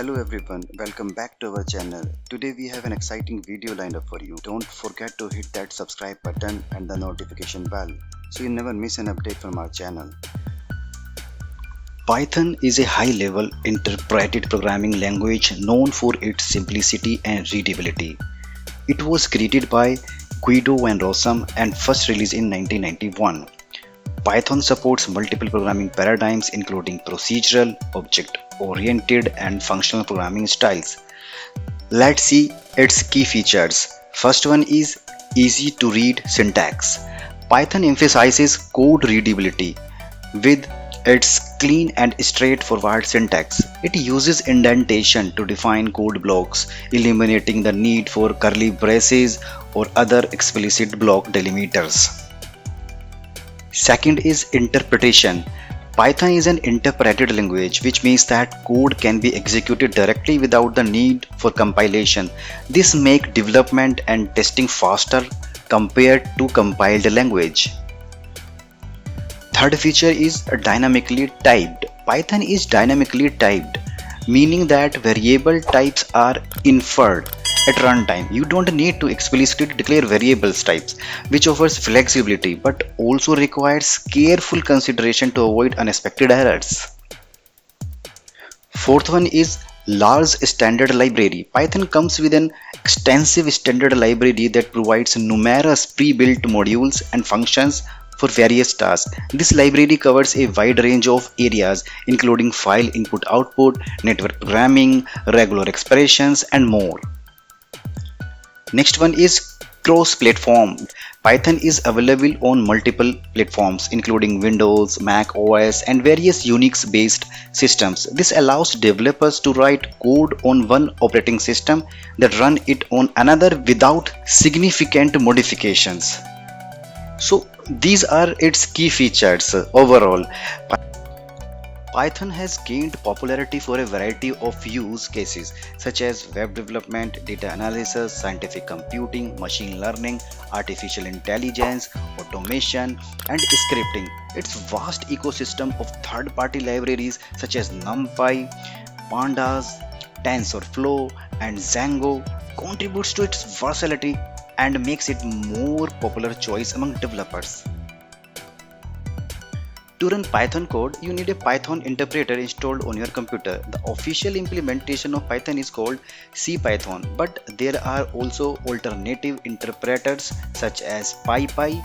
Hello everyone, welcome back to our channel. Today we have an exciting video lined up for you. Don't forget to hit that subscribe button and the notification bell so you never miss an update from our channel. Python is a high-level interpreted programming language known for its simplicity and readability. It was created by Guido van Rossum and first released in 1991. Python supports multiple programming paradigms including procedural, object-oriented, and functional programming styles. Let's see its key features. First one is easy to read syntax. Python emphasizes code readability with its clean and straightforward syntax. It uses indentation to define code blocks, eliminating the need for curly braces or other explicit block delimiters. Second is interpretation. Python is an interpreted language, which means that code can be executed directly without the need for compilation. This makes development and testing faster compared to compiled language. Third feature is dynamically typed. Python is dynamically typed, meaning that variable types are inferred at runtime. You don't need to explicitly declare variables types, which offers flexibility but also requires careful consideration to avoid unexpected errors. Fourth one is large standard library. Python comes with an extensive standard library that provides numerous pre-built modules and functions for various tasks. This library covers a wide range of areas including file input-output, network programming, regular expressions, and more. Next one is cross-platform. Python is available on multiple platforms including Windows, Mac OS, and various Unix-based systems. This allows developers to write code on one operating system that run it on another without significant modifications. So these are its key features overall. Python has gained popularity for a variety of use cases such as web development, data analysis, scientific computing, machine learning, artificial intelligence, automation, and scripting. Its vast ecosystem of third-party libraries such as NumPy, Pandas, TensorFlow, and Django contributes to its versatility and makes it more popular choice among developers. To run Python code, you need a Python interpreter installed on your computer. The official implementation of Python is called CPython, but there are also alternative interpreters such as PyPy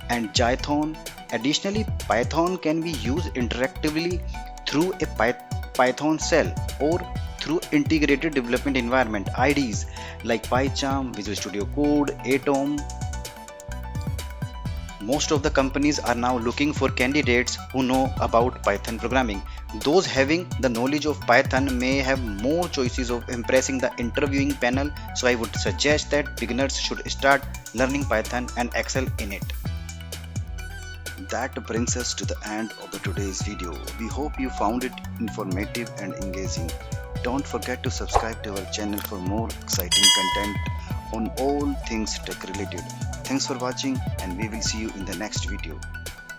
and Jython. Additionally, Python can be used interactively through a Python shell or through integrated development environment IDEs like PyCharm, Visual Studio Code, Atom. Most of the companies are now looking for candidates who know about Python programming. Those having the knowledge of Python may have more choices of impressing the interviewing panel, so I would suggest that beginners should start learning Python and excel in it. That brings us to the end of today's video. We hope you found it informative and engaging. Don't forget to subscribe to our channel for more exciting content on all things tech related. Thanks for watching and we will see you in the next video.